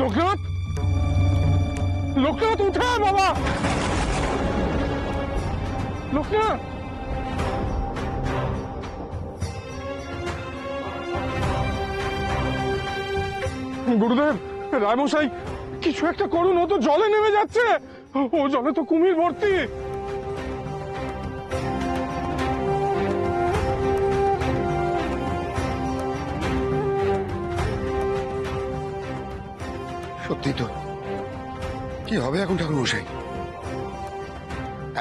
লোকনাথ, লোকনাথ উঠে বাবা, লোকনাথ। গুরুদেব, রায়মশাই কিছু একটা করুন, ও তো জলে নেমে যাচ্ছে, ও জলে তো কুমির ভর্তি। সত্যি তো, কি হবে এখন ঠাকুর মশাই?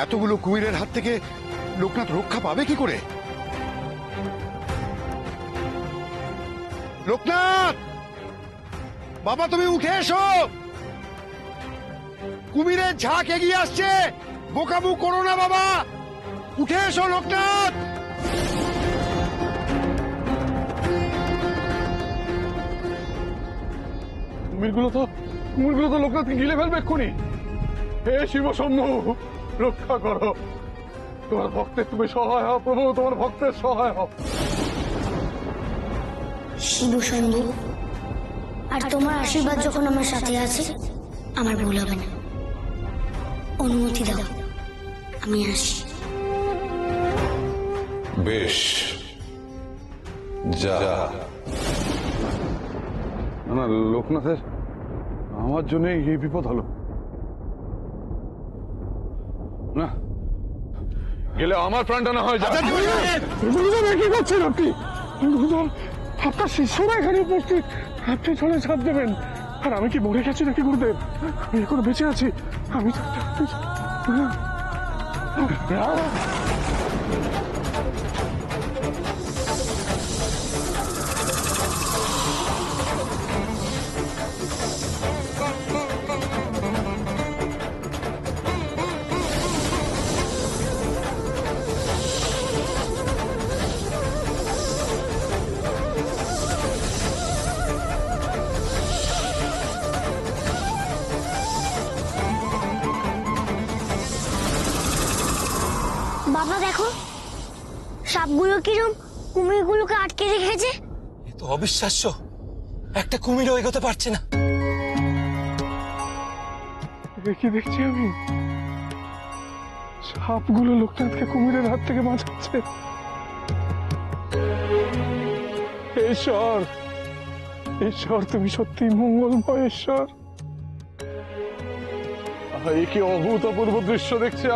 এতগুলো কুমিরের হাত থেকে লোকনাথ রক্ষা পাবে কি করে? লোকনাথ বাবা, তুমি উঠে এসো, কুমিরের ঝাঁক এগিয়ে আসছে, বোকামু করো না বাবা, উঠে এসো লোকনাথ। কুমিরগুলো তো লোকনাথকে গিলে ফেলবে এক্ষুনি। হে শিব শম্ভু, রক্ষা করো, তোমার ভক্তের তুমি সহায় হও প্রভু, তোমার ভক্তের সহায় হও। শিব শম্ভু, আর তোমার আশীর্বাদ যখন আমার সাথে আছে, আমার ভুল হবে না। অনুমতি দাও, আমি আসি। বেশ, যা। না, লোকনাথের আমার জন্য এই বিপদ হলো না, গেলে আমার প্রাণটা না হয় যায়। গুরুদেব, কি করছেন আপনি? গুরুদেব, আপনার শিষ্যরা এখানে উপস্থিত, আপনি চলে ঝাঁপ দেবেন। আর আমি কি মরে গেছি নাকি গুরুদেব? আমি এখনো বেঁচে আছি, আমি বাবা দেখো, সাপগুলো কিরম কুমিরগুলোকে আটকে রেখেছে। এ তো অবিশ্বাস্য, একটা কুমিরও এগোতে পারছে না। কি দেখছি আমি? সাপগুলো লোকনাথকে কুমিরের হাত থেকে বাঁচাচ্ছে। ঈশ্বর, ঈশ্বর তুমি সত্যি মঙ্গলময় ঈশ্বর। এই কি অভূতপূর্ব দৃশ্য দেখছি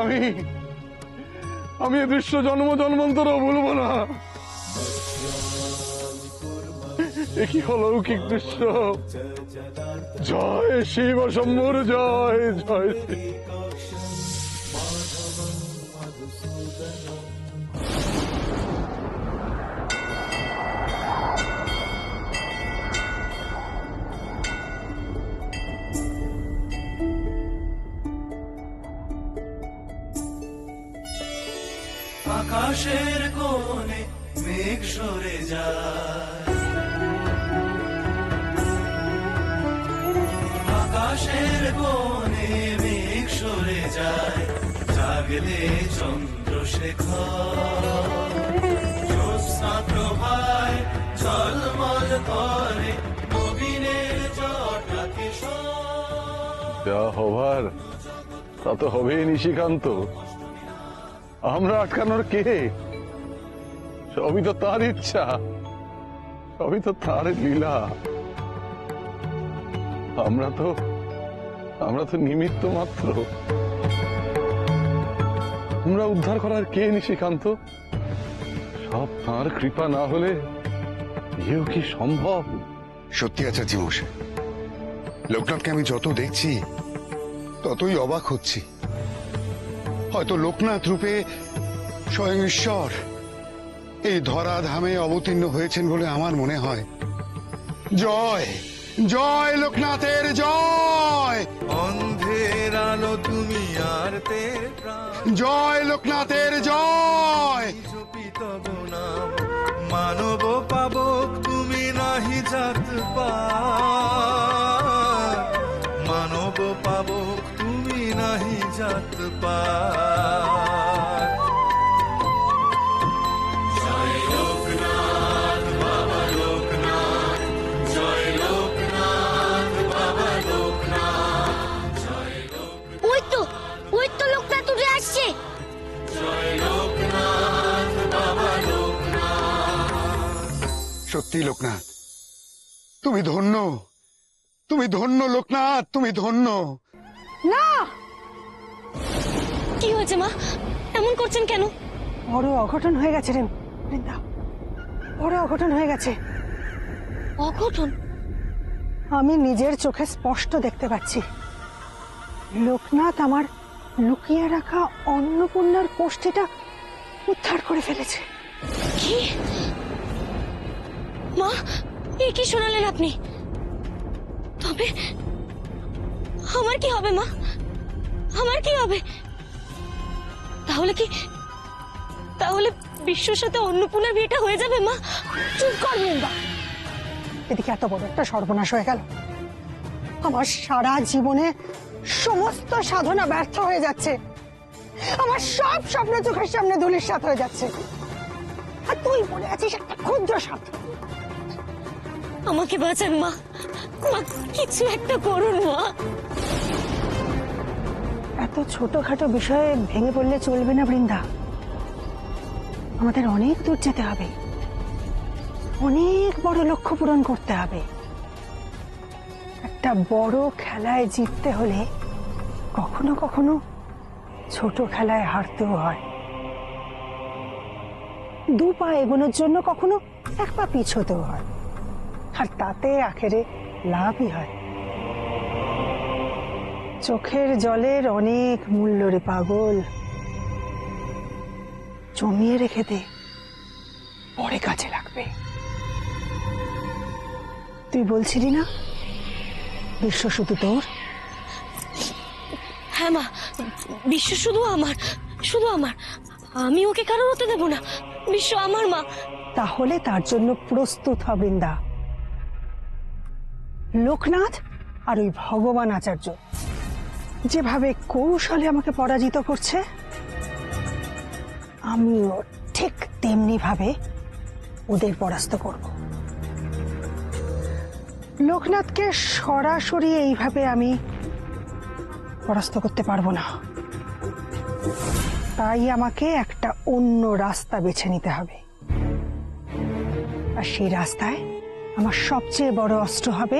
আমি এই দৃশ্য জন্ম জন্মান্তরও ভুলবো না। একই অলৌকিক দৃশ্য। জয় শিব শম্ভুর জয়, জয় শিব। আকাশের কোণে মেঘ সরে যায়, আকাশের কোণে মেঘ সরে যায়, জাগলে চন্দ্রশেখর, জ্যোৎস্না প্রভায় ঝলমল করে নবীনের জটা কিশোর। যা হবার তা তো হবেই নিশিকান্ত, আমরা আটকানোর কে? সবই তো তার ইচ্ছা, সবই তো তার লীলা। আমরা তো নিমিত্ত মাত্র। আমরা উদ্ধার করার কে নিশিকান্ত? সব তাঁর কৃপা না হলে এও কি সম্ভব? সত্যি আচার্য মশাই, লোকনাথকে আমি যত দেখছি ততই অবাক হচ্ছি। হয়তো লোকনাথ রূপে স্বয়ং ঈশ্বর এই ধরাধামে অবতীর্ণ হয়েছেন বলে আমার মনে হয়। জয় জয় লোকনাথের জয়। অন্ধের আলো তুমি আর তের প্রাণ, জয় লোকনাথের জয়। জপি তব নাম, মানব পাবক তুমি নাহি জাত পার, মানব পাবক তুমি নাহি জাত পার। জয় লোকনাথ বাবা লোকনাথ, জয় লোকনাথ বাবা সত্যি লোকনাথ, তুমি ধন্য, তুমি ধন্য লোকনাথ, তুমি ধন্য। না, কি হয়েছে মা? এমন করছেন কেন? বড় অঘটন হয়ে গেছে রে বৃন্দা, বড় অঘটন হয়ে গেছে। অঘটন? আমি নিজের চোখে স্পষ্ট দেখতে পাচ্ছি লোকনাথ আমার লুকিয়ে রাখা অন্নপূর্ণার কোষ্ঠীটা উদ্ধার করে ফেলেছে। কি? মা, এ কি শোনালেন আপনি? তবে আমার কি হবে মা? আমার কি হবে? তাহলে বিশ্বর সাথে অন্নপূর্ণার বিয়েটা হয়ে যাবে মা? চুপ কর বৃন্দা, এদিকে এত বড় একটা সর্বনাশ হয়ে গেল। আমার সারা জীবনে সমস্ত সাধনা ব্যর্থ হয়ে যাচ্ছে, আমার সব স্বপ্ন চোখের সামনে ধূলিসাৎ হয়ে যাচ্ছে, আর তুই বলে আছিস একটা ক্ষুদ্র স্বার্থ। আমাকে বাঁচান মা, মা কিছু একটা করুন মা। এত ছোটখাটো বিষয়ে ভেঙে পড়লে চলবে না বৃন্দা, আমাদের অনেক দূর যেতে হবে, অনেক বড় লক্ষ্য পূরণ করতে হবে। একটা বড় খেলায় জিততে হলে কখনো কখনো ছোট খেলায় হারতেও হয়। দু পা এগোনোর জন্য কখনো এক পা পিছোতেও হয়, আর তাতে আখেরে লাভই হয়। চোখের জলের অনেক মূল্য রে পাগল, জমিয়ে রেখে দে, পরে কাজে লাগবে। তুই বলছিলি না বিশ্ব শুধু তোর? হ্যাঁ মা, বিশ্ব শুধু আমার, শুধু আমার। আমি ওকে কারোর হতে দেব না। বিশ্ব আমার মা। তাহলে তার জন্য প্রস্তুত হ বৃন্দা। লোকনাথ আর ওই ভগবান আচার্য যেভাবে কৌশলে আমাকে পরাজিত করছে, আমিও ঠিক তেমনি ভাবে ওদের পরাস্ত করব। লোকনাথকে সরাসরি এইভাবে আমি পরাস্ত করতে পারবো না, তাই আমাকে একটা অন্য রাস্তা বেছে নিতে হবে। আর সেই রাস্তায় আমার সবচেয়ে বড় অস্ত্র হবে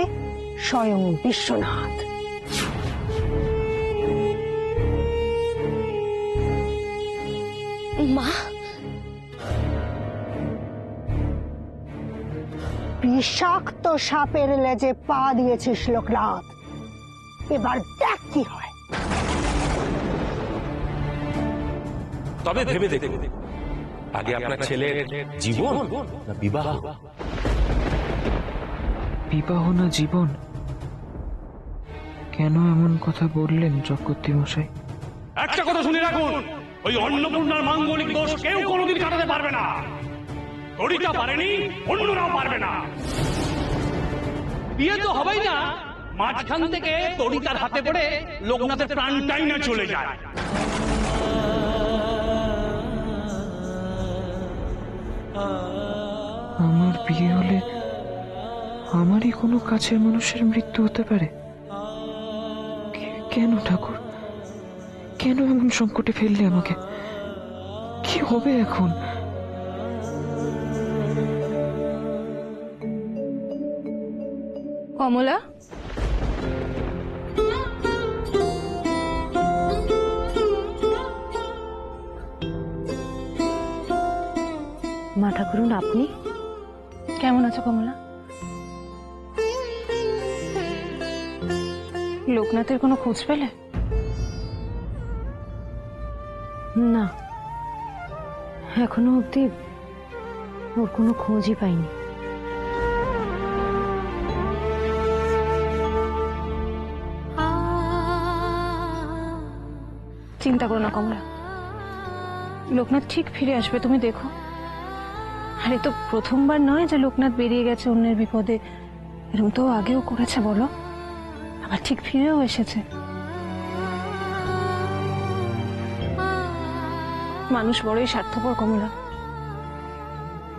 স্বয়ং বিশ্বনাথ। মা, বিষাক্ত সাপের লেজে পা দিয়েছিস লোকনাথ, এবার দেখ কি হয়। তবে ভেবে দেখুন, আগে আপনার ছেলের জীবন না বিবাহ? বিবাহ না জীবন? কেন এমন কথা বললেন চক্রবর্তী মশাই? একটা কথা শুনে রাখুন, ওই অন্নপূর্ণার মাঙ্গলিক দোষ কেউ কোনোদিন কাটাতে পারবে না। তরিটা পারেনি, অন্যরাও পারবে না। বিয়ে তো হবেই না, মাঝখান থেকে তরিতার হাতে পড়ে লোকনাথের প্রাণটাই না চলে যায়। আমার বিয়ে হলে আমারই কোনো কাছের মানুষের মৃত্যু হতে পারে? কেন ঠাকুর, কেন এমন সংকটে ফেললে আমাকে? কি হবে এখন? কমলা, মা ঠাকুরুন, আপনি কেমন আছো কমলা? লোকনাথের কোনো খোঁজ পেলে? না, এখনো অব্দি ওর কোনো খোঁজই পাইনি। চিন্তা করো না কমলা, লোকনাথ ঠিক ফিরে আসবে, তুমি দেখো। আর এ তো প্রথমবার নয় যে লোকনাথ বেরিয়ে গেছে অন্যের বিপদে, এরকম তো আগেও করেছে বলো, আবার ঠিক ফিরেও এসেছে। মানুষ বড়ই স্বার্থপর কমলা,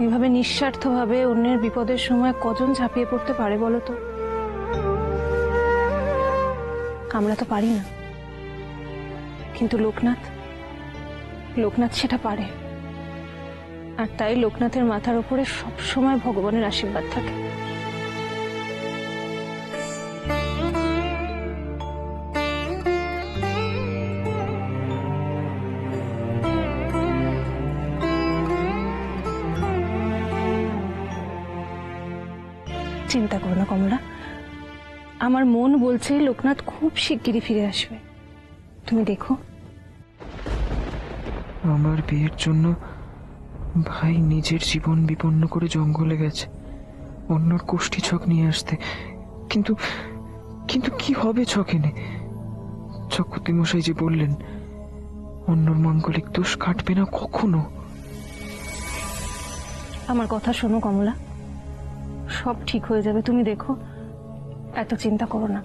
এভাবে নিঃস্বার্থভাবে অন্যের বিপদের সময় কজন ঝাঁপিয়ে পড়তে পারে বলো তো? আমরা তো পারি না, কিন্তু লোকনাথ সেটা পারে। আর তাই লোকনাথের মাথার উপরে সবসময় ভগবানের আশীর্বাদ থাকে। চিন্তা করো না কমলা, আমার মন বলছে লোকনাথ খুব শিগগিরই ফিরে আসবে, তুমি দেখো। আমার বিয়ের জন্য ভাই নিজের জীবন বিপন্ন করে জঙ্গলে গেছে অন্যর কোষ্ঠী ছক নিয়ে আসতে, কিন্তু কিন্তু কি হবে ছক এনে? চক্রবর্তী মশাই যে বললেন অন্যর মাঙ্গলিক দোষ কাটবে না কখনো। আমার কথা শোনো কমলা, সব ঠিক হয়ে যাবে, তুমি দেখো, এত চিন্তা করো না।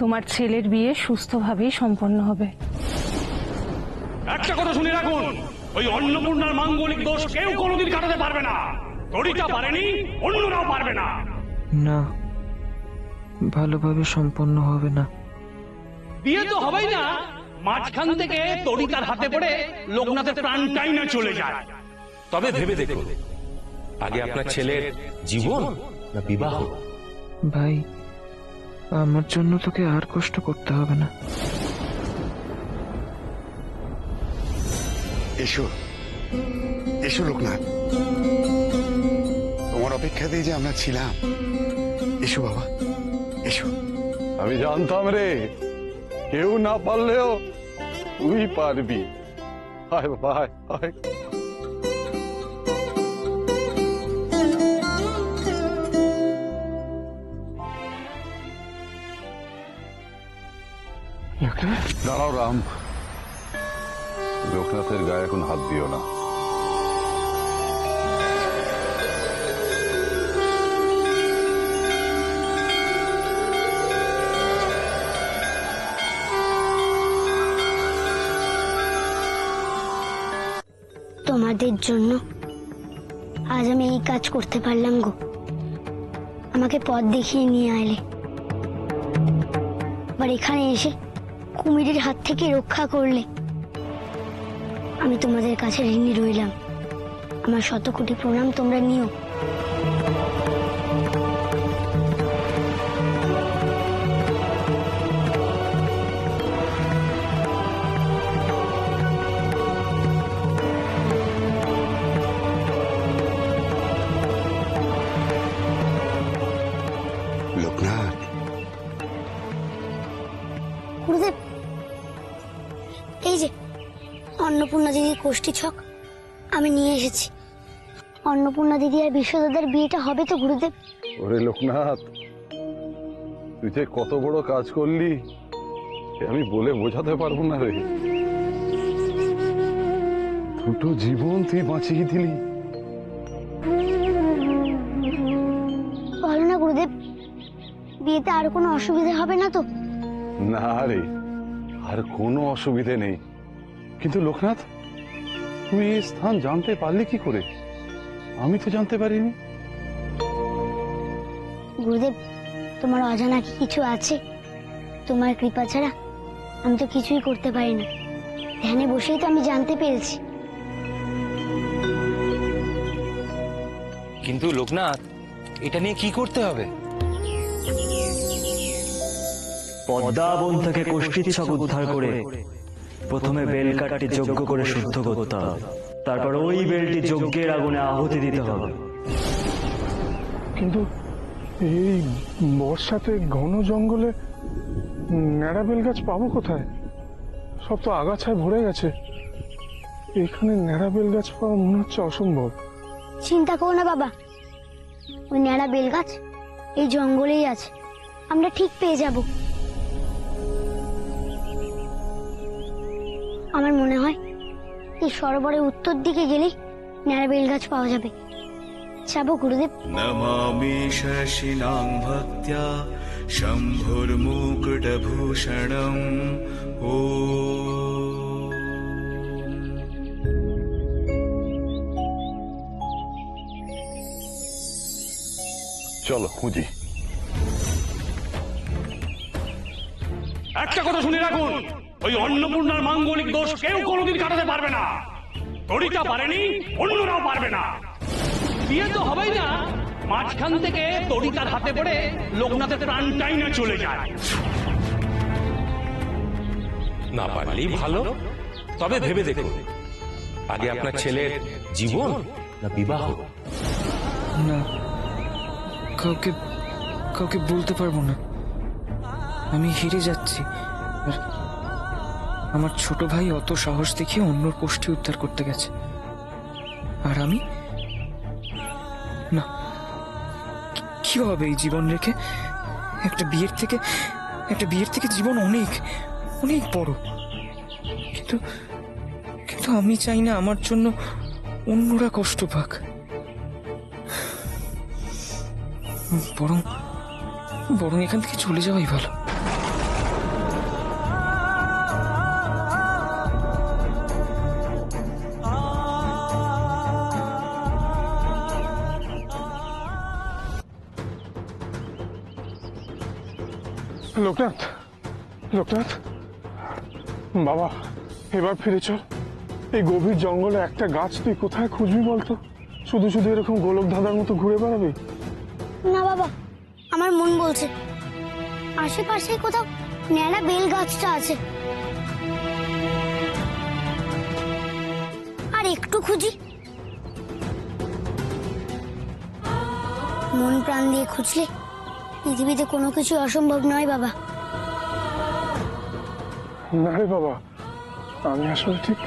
তোমার ছেলের বিয়ে সুস্থভাবেই সম্পন্ন হবে। একটা কথা শুনে রাখুন, ওই অন্নপূর্ণার মাঙ্গলিক দোষ কেউ কোনোদিন কাটাতে পারবে না। তরিটা পারেনি, অন্যরাও পারবে না। না, ভালোভাবে সম্পন্ন হবে না। বিয়ে তো হবেই না, মাঝখান থেকে তরিতার হাতে পড়ে লোকনাথের প্রাণটাই না চলে যায়। তবে ভেবে দেখুন, আগে আপনার ছেলের জীবন না বিবাহ? ভাই, আমার জন্য তোকে আর কষ্ট করতে হবে না। এসো এসো লোকনাথ, তোমার অপেক্ষাতেই যে আমরা ছিলাম। এসো বাবা, এসো। আমি জানতাম রে, কেউ না পারলেও তুই পারবি। আয় ভাই, আয়। দাঁড়াও রাম, লোকনাথের গায়ে এখন হাত দিও না। তোমাদের জন্য আজ আমি এই কাজ করতে পারলাম গো। আমাকে পথ দেখিয়ে নিয়ে আইলে, আবার এখানে এসে কুমিরের হাত থেকে রক্ষা করলে। আমি তোমাদের কাছে ঋণী রইলাম। আমার শত কোটি প্রণাম তোমরা নিও। লোকনাথ, গুরুদেব, এই যে অন্নপূর্ণা দিদির কোষ্ঠী ছক আমি নিয়ে এসেছি। অন্নপূর্ণা দিদি আর বিশ্বদাদার বিয়েটা হবে তো গুরুদেব? ওরে লোকনাথ, তুই যে কত বড় কাজ করলি সে আমি বলে বোঝাতে পারবো না রে। দুটো জীবন তুই বাঁচিয়ে দিলি। বলো না গুরুদেব, বিয়েতে আর কোনো অসুবিধা হবে না তো? না রে, আর কোনো অসুবিধে নেই। কিন্তু লোকনাথ, তুই এই স্থান জানতে পারলি কি করে? আমি তো জানতে পারিনি। গুরুদেব, তোমার অজানা কি কিছু আছে? তোমার কৃপা ছাড়া আমি তো কিছুই করতে পারি না। ধ্যানে বসেই তো আমি জানতে পেরেছি। কিন্তু লোকনাথ, এটা নিয়ে কি করতে হবে? পদ্মা বন থেকে কোষ্ঠীচ্ছক উদ্ধার করে প্রথমে বেলকাঠটি যজ্ঞ করে শুদ্ধ করতে হবে, তারপর ওই বেলটি যজ্ঞের আগুনে আহুতি দিতে হবে। কিন্তু এই বর্ষাতে ঘন জঙ্গলে ন্যাড়া বেল গাছ পাবো কোথায়? সব তো আগাছায় ভরে গেছে। এখানে ন্যাড়া বেল গাছ পাওয়া মনে হচ্ছে অসম্ভব। চিন্তা করো না বাবা, ওই ন্যাড়া বেল গাছ এই জঙ্গলেই আছে। আমরা ঠিক পেয়ে যাব। আমার মনে হয় এই সরোবরের উত্তর দিকে গেলেই ন্যাড়া বেল গাছ পাওয়া যাবে। যাবো গুরুদেব। নমামি শশিনাং ভক্ত্যা শম্ভুর্মুকুটভূষণম। ও চলো খুঁজি। একটা কথা শুনে রাখুন, ওই অন্নপূর্ণার মাঙ্গলিক দোষ কেউ কোনোদিন কাটাতে পারবে না। তরিটা পারেনি, অন্যরাও পারবে না। বিয়ে তো হবেই না, মাঝখান থেকে তরিতার হাতে পড়ে লোকনাথের প্রাণটাই না চলে যায়। না পারলেই ভালো, তবে ভেবে দেখুন আগে আপনার ছেলের জীবন না বিবাহ। না, কাউকে কাউকে বলতে পারবো না। আমি হেরে যাচ্ছি। আর আমার ছোট ভাই অত সাহস দেখিয়ে অন্যর কোষ্ঠী উদ্ধার করতে গেছে, আর আমি না। কি হবে এই জীবন রেখে? একটা বিয়ের থেকে জীবন অনেক অনেক বড়। কিন্তু কিন্তু আমি চাই না আমার জন্য অন্যরা কষ্ট পাক। বরং এখান থেকে চলে যাওয়াই ভালো। লোকনাথ, লোকনাথ বাবা, এবার ফিরে চল। এই গভীর জঙ্গলে একটা গাছ তুই কোথায় খুঁজবি বলতো? শুধু শুধু এরকম গোলক ধাঁধার মতো ঘুরে বেড়াবি? না বাবা, আমার মন বলছে আশেপাশে কোথাও ন্যাড়া বেল গাছটা আছে। আর একটু খুঁজি, মন প্রাণ দিয়ে খুঁজলে পৃথিবীতে কোনো কিছু অসম্ভব নয় বাবা। না রে বাবা, আমি আসলে ঠিক।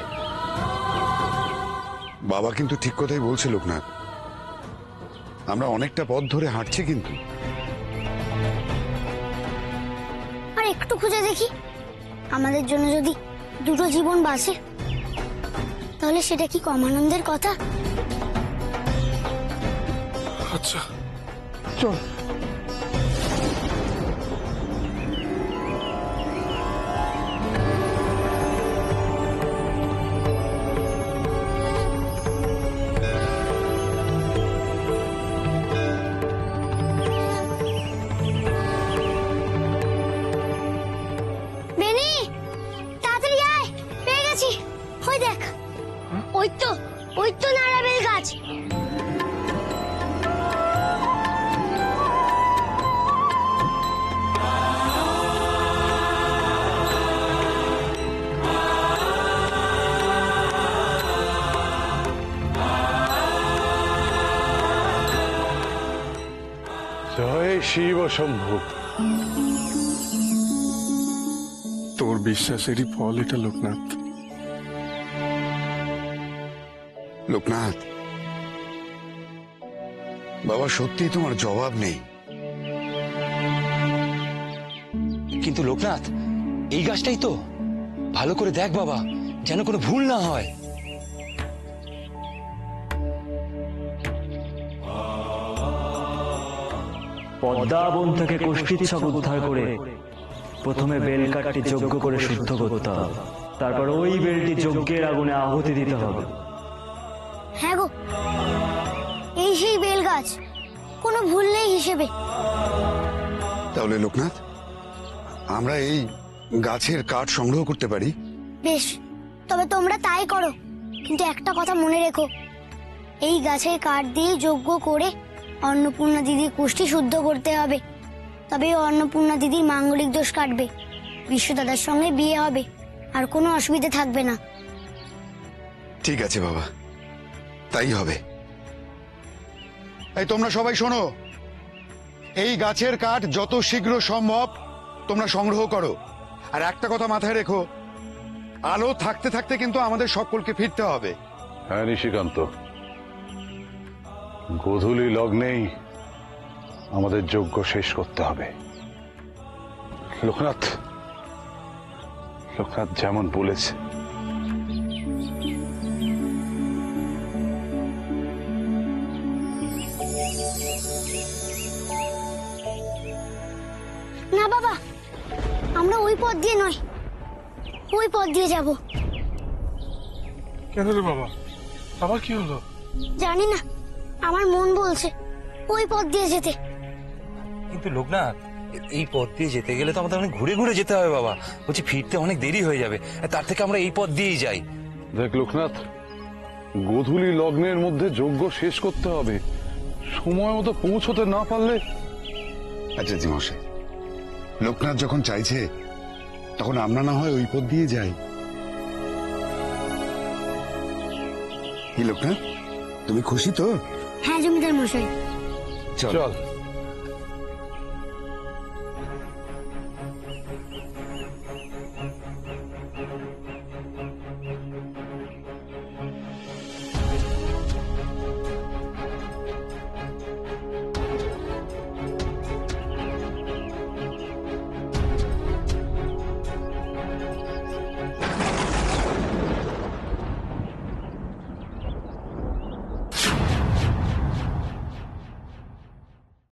বাবা কিন্তু ঠিক কথাই বলছে লোকনাথ, আমরা অনেকটা পথ ধরে হাঁটছি কিন্তু। আর একটু খুঁজে দেখি, আমাদের জন্য যদি দুটো জীবন বাঁচে তাহলে সেটা কি কম আনন্দের কথা? আচ্ছা চল। বেনি, তাড়াতাড়ি আয়, পেয়ে গেছি। ওই দেখ, ওই তো নারাবেল গাছ। জয় শিব শম্ভু। তোর বিশ্বাসেরই ফল এটা লোকনাথ। লোকনাথ বাবা, সত্যি তোমার জবাব নেই। কিন্তু লোকনাথ, এই গাছটাই তো। ভালো করে দেখ বাবা, যেন কোনো ভুল না হয়। পদ্মা বন থেকে কোষ্ঠীচ্ছক উদ্ধার করে প্রথমে বেলকাঠটি যজ্ঞ করে শুদ্ধ করতে হবে, তারপর ওই বেলটি যজ্ঞের আগুনে আহুতি দিতে হবে। হ্যাঁ গো, এই সেই বেল গাছ, কোনো ভুল নেই হিসেবে। তাহলে লোকনাথ, আমরা এই গাছের কাঠ সংগ্রহ করতে পারি? বেশ, তবে তোমরা তাই করো, কিন্তু একটা কথা মনে রেখো, এই গাছের কাঠ দিয়ে যজ্ঞ করে অন্নপূর্ণা দিদির কুষ্টি শুদ্ধ করতে হবে। তবে অন্নপূর্ণা দিদির মাঙ্গলিক দোষ কাটবে, বিশ্বদাদার সঙ্গে বিয়ে হবে, আর কোনো অসুবিধা থাকবে না। ঠিক আছে বাবা, তাই হবে। এই তোমরা সবাই শোনো, এই গাছের কাঠ যত শীঘ্র সম্ভব তোমরা সংগ্রহ করো। আর একটা কথা মাথায় রেখো, আলো থাকতে থাকতে কিন্তু আমাদের সকলকে ফিরতে হবে। হ্যাঁ নিশিকান্ত, গোধূলি লগ্নেই আমাদের যজ্ঞ শেষ করতে হবে। লোকনাথ যেমন বলেছে। না বাবা, আমরা ওই পথ দিয়ে নয়, ওই পথ দিয়ে যাব। কেন রে বাবা, আবার কি হলো? জানি না, আমার মন বলছে ওই পথ দিয়ে যেতে। কিন্তু লোকনাথ, এই পথ দিয়ে যেতে গেলে তো আমাদের অনেক ঘুরে ঘুরে যেতে হবে বাবা। বলছি ফিরতে অনেক দেরি হয়ে যাবে, তার থেকে আমরা এই পথ দিয়েই যাই। দেখ লোকনাথ, গোধূলি লগ্নের মধ্যে যজ্ঞ শেষ করতে হবে। সময় মতো পৌঁছতে না পারলে। আচ্ছা জি মশাই, লোকনাথ যখন চাইছে তখন আমরা না হয় ওই পথ দিয়ে যাই। কি লোকনাথ, তুমি খুশি তো? হ্যাঁ জমিদার মশাই। চল।